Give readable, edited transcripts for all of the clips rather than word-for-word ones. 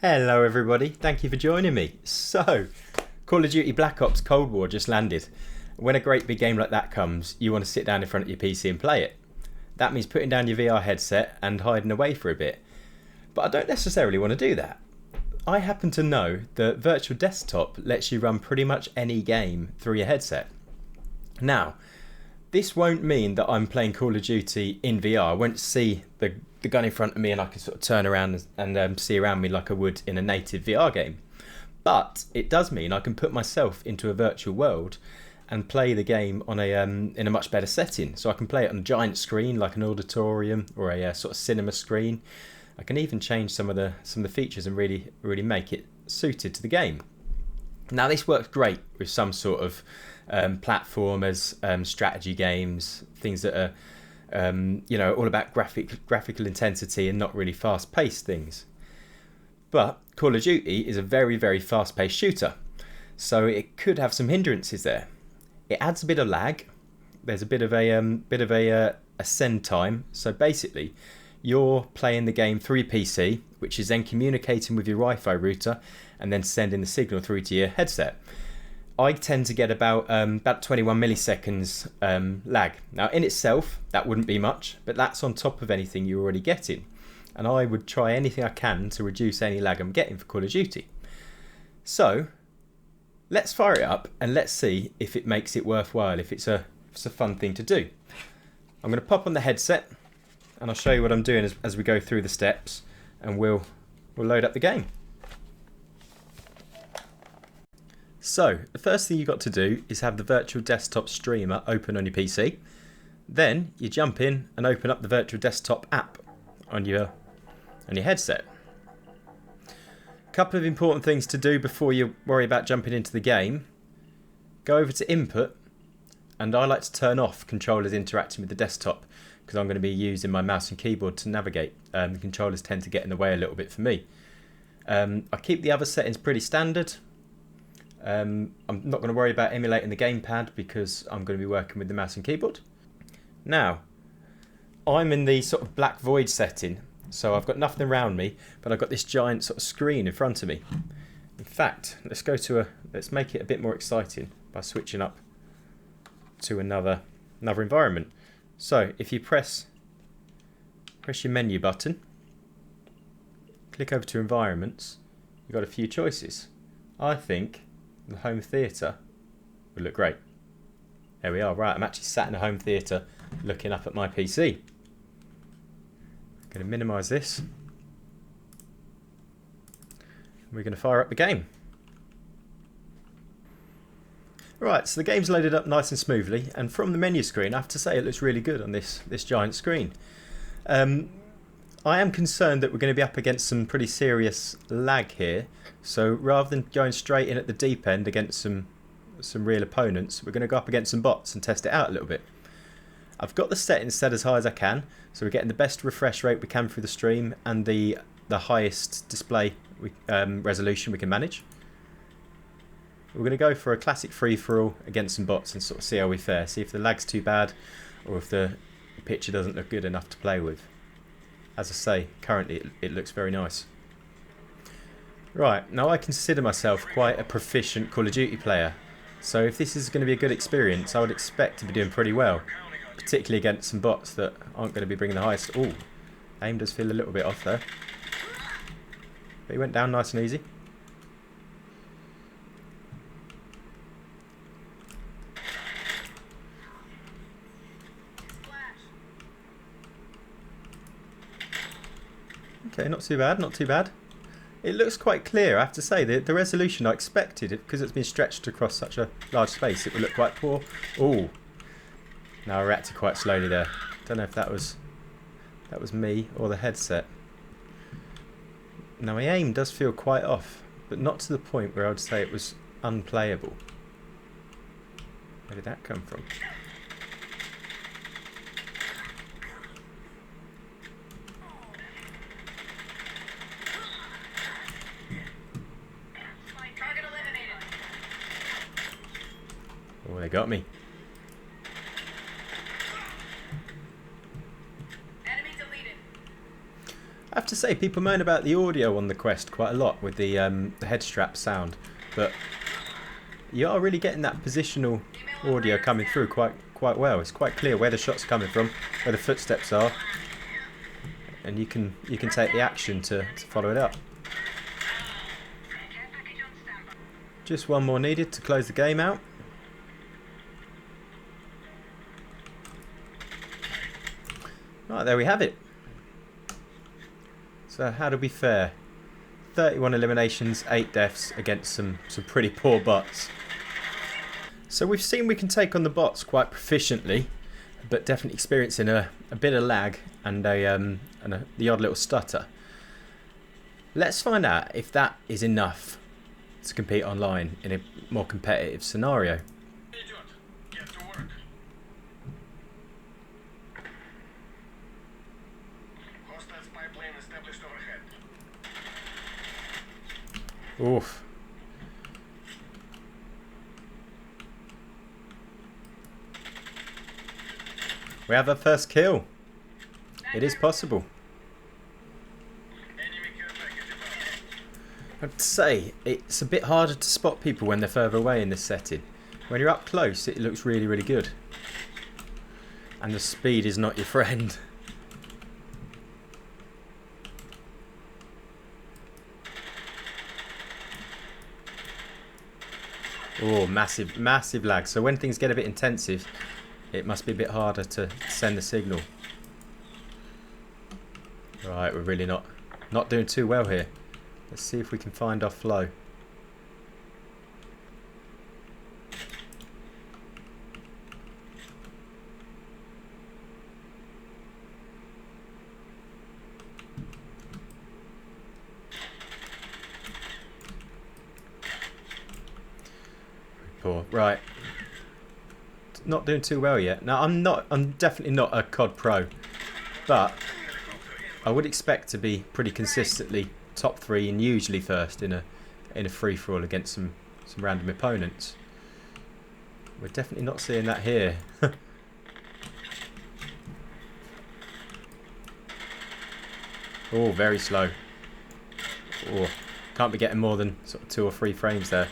Hello everybody, thank you for joining me. So, Call of Duty Black Ops Cold War just landed. When a great big game like that comes, you want to sit down in front of your PC and play it. That means putting down your VR headset and hiding away for a bit. But I don't necessarily want to do that. I happen to know that Virtual Desktop lets you run pretty much any game through your headset. Now, this won't mean that I'm playing Call of Duty in VR. I won't see the gun in front of me and I can sort of turn around and see around me like I would in a native VR game. But it does mean I can put myself into a virtual world and play the game on in a much better setting. So I can play it on a giant screen like an auditorium or a sort of cinema screen. I can even change some of the features and really make it suited to the game. Now this works great with some sort of platformers, strategy games, things that are all about graphical intensity and not really fast-paced things. But Call of Duty is a very, very fast-paced shooter, so it could have some hindrances there. It adds a bit of lag. There's a bit of a send time. So basically, you're playing the game through your PC, which is then communicating with your Wi-Fi router and then sending the signal through to your headset. I tend to get about 21 milliseconds lag. Now in itself, that wouldn't be much, but that's on top of anything you're already getting. And I would try anything I can to reduce any lag I'm getting for Call of Duty. So, let's fire it up and let's see if it makes it worthwhile, if it's a fun thing to do. I'm going to pop on the headset and I'll show you what I'm doing as we go through the steps, and we'll load up the game. So, the first thing you've got to do is have the Virtual Desktop Streamer open on your PC. Then you jump in and open up the Virtual Desktop app on your headset. A couple of important things to do before you worry about jumping into the game. Go over to Input, and I like to turn off controllers interacting with the desktop because I'm going to be using my mouse and keyboard to navigate. The controllers tend to get in the way a little bit for me. I keep the other settings pretty standard. I'm not going to worry about emulating the gamepad because I'm going to be working with the mouse and keyboard. Now, I'm in the sort of black void setting, so I've got nothing around me, but I've got this giant sort of screen in front of me. In fact, let's make it a bit more exciting by switching up to another environment. So if you press your menu button, click over to environments, you've got a few choices. I think the home theatre would look great. There we are. Right, I'm actually sat in a home theatre looking up at my PC. I'm going to minimise this. We're going to fire up the game. Right, so the game's loaded up nice and smoothly, and from the menu screen I have to say it looks really good on this giant screen. I am concerned that we're going to be up against some pretty serious lag here, so rather than going straight in at the deep end against some real opponents, we're going to go up against some bots and test it out a little bit. I've got the settings set as high as I can, so we're getting the best refresh rate we can through the stream and the highest display resolution we can manage. We're going to go for a classic free-for-all against some bots and sort of see how we fare, see if the lag's too bad or if the picture doesn't look good enough to play with. As I say, currently it looks very nice. Right, now I consider myself quite a proficient Call of Duty player, so if this is going to be a good experience, I would expect to be doing pretty well, particularly against some bots that aren't going to be bringing the highest. Ooh, aim does feel a little bit off there, but he went down nice and easy. Okay, not too bad, not too bad. It looks quite clear, I have to say. The resolution I expected, because it's been stretched across such a large space, it would look quite poor. Ooh. Now I reacted quite slowly there. Don't know if that was me or the headset. Now my aim does feel quite off, but not to the point where I would say it was unplayable. Where did that come from? Oh, they got me. to say, people moan about the audio on the Quest quite a lot with the head strap sound, but you are really getting that positional audio coming through quite well. It's quite clear where the shots are coming from, where the footsteps are, and you can take the action to follow it up. Just one more needed to close the game out. Right, there we have it. So how do we fare? 31 eliminations, 8 deaths against some pretty poor bots. So we've seen we can take on the bots quite proficiently, but definitely experiencing a bit of lag and the odd little stutter. Let's find out if that is enough to compete online in a more competitive scenario. Oof. We have our first kill. It is possible. I'd say it's a bit harder to spot people when they're further away in this setting. When you're up close, it looks really, really good. And the speed is not your friend. Oh, massive lag. So when things get a bit intensive, it must be a bit harder to send the signal. Right, we're really not doing too well here. Let's see if we can find our flow. Poor. Right. Not doing too well yet. Now I'm definitely not a COD pro, but I would expect to be pretty consistently top 3 and usually first in a free-for-all against some random opponents. We're definitely not seeing that here. Oh, very slow. Oh, can't be getting more than sort of 2 or 3 frames there.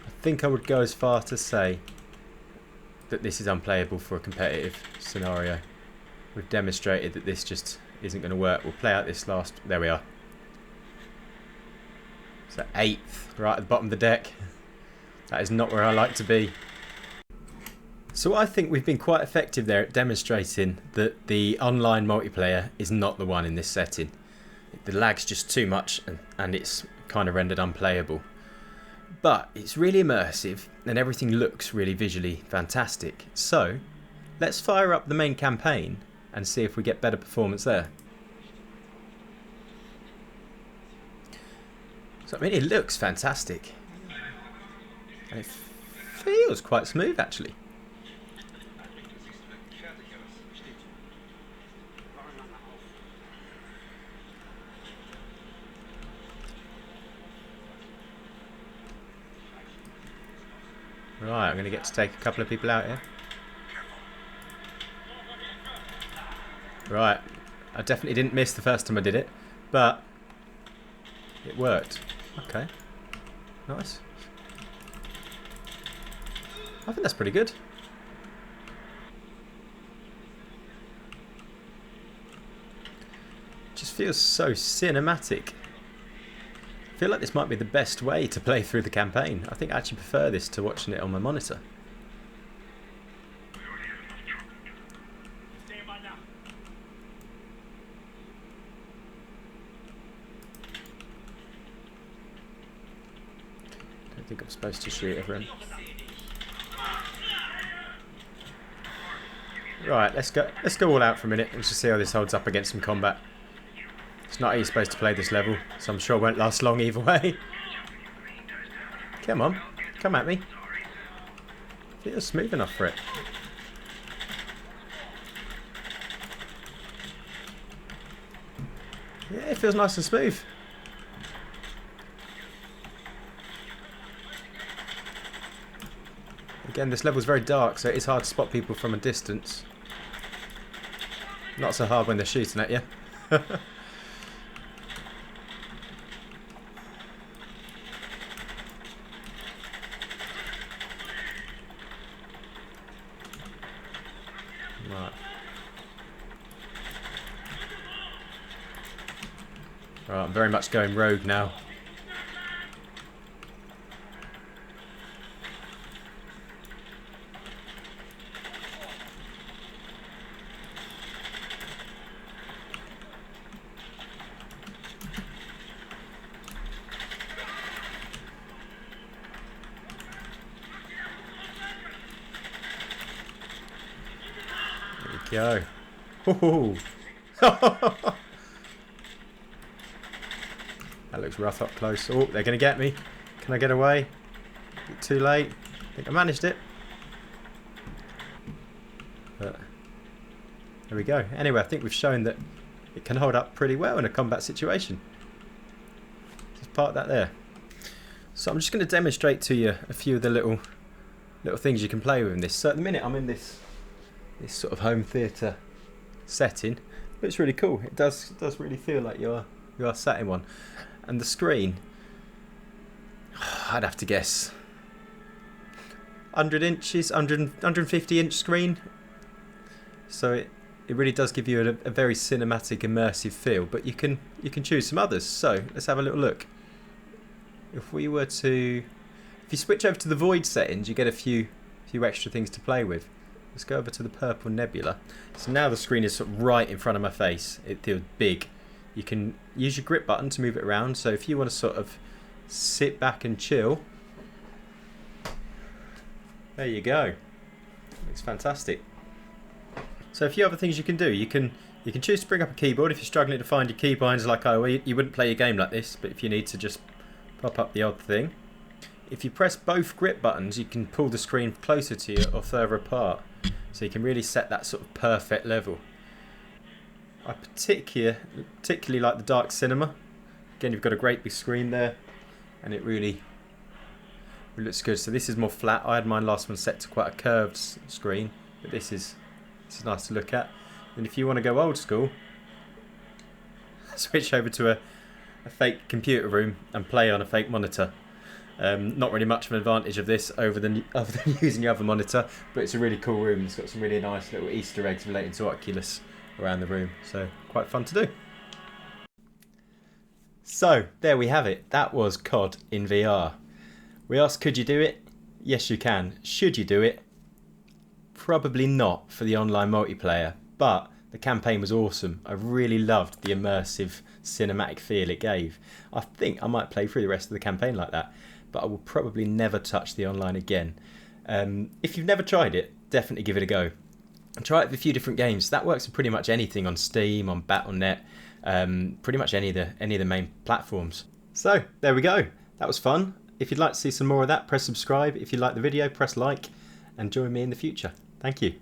I think I would go as far to say that this is unplayable for a competitive scenario. We've demonstrated that this just isn't going to work. We'll play out this last... There we are. So 8th, right at the bottom of the deck. That is not where I like to be. So I think we've been quite effective there at demonstrating that the online multiplayer is not the one in this setting. The lag's just too much and it's kind of rendered unplayable. But it's really immersive and everything looks really visually fantastic. So let's fire up the main campaign and see if we get better performance there. So I mean, it looks fantastic. And it feels quite smooth actually. Right, I'm going to get to take a couple of people out here. Right, I definitely didn't miss the first time I did it, but it worked. Okay, nice. I think that's pretty good. Just feels so cinematic. I feel like this might be the best way to play through the campaign. I think I actually prefer this to watching it on my monitor. Don't think I'm supposed to shoot everyone. Right, let's go all out for a minute and just see how this holds up against some combat. It's not how you're supposed to play this level, so I'm sure it won't last long either way. Come on, come at me. Feels smooth enough for it. Yeah, it feels nice and smooth. Again, this level's very dark, so it's hard to spot people from a distance. Not so hard when they're shooting at you. Right. Right, I'm very much going rogue now. There we go. That looks rough up close. Oh, they're going to get me. Can I get away? Too late. I think I managed it. But there we go. Anyway, I think we've shown that it can hold up pretty well in a combat situation. Just park that there. So I'm just going to demonstrate to you a few of the little things you can play with in this. So at the minute I'm in this sort of home theatre setting. It's really cool. It does really feel like you are sat in one. And the screen, I'd have to guess 100 inches, 150 inch screen. So it really does give you a very cinematic, immersive feel. But you can choose some others. So let's have a little look. If you switch over to the void settings, you get a few extra things to play with. Let's go over to the purple nebula. So now the screen is sort of right in front of my face. It feels big. You can use your grip button to move it around. So if you want to sort of sit back and chill, there you go. It's fantastic. So a few other things you can do. You can choose to bring up a keyboard if you're struggling to find your keybinds like I will. You wouldn't play a game like this, but if you need to just pop up the odd thing. If you press both grip buttons, you can pull the screen closer to you or further apart. So you can really set that sort of perfect level. I particularly like the dark cinema. Again, you've got a great big screen there, and it really looks good. So this is more flat. I had mine last one set to quite a curved screen, but this is nice to look at. And if you want to go old school, switch over to a fake computer room and play on a fake monitor. Not really much of an advantage of this other than using your other monitor, but it's a really cool room. It's got some really nice little Easter eggs relating to Oculus around the room, so quite fun to do. So there we have it. That was COD in VR. We asked, could you do it? Yes, you can. Should you do it? Probably not for the online multiplayer, but the campaign was awesome. I really loved the immersive cinematic feel it gave. I think I might play through the rest of the campaign like that, but I will probably never touch the online again. If you've never tried it, definitely give it a go. Try it with a few different games. That works with pretty much anything on Steam, on Battle.net, pretty much any of the main platforms. So there we go. That was fun. If you'd like to see some more of that, press subscribe. If you like the video, press like, and join me in the future. Thank you.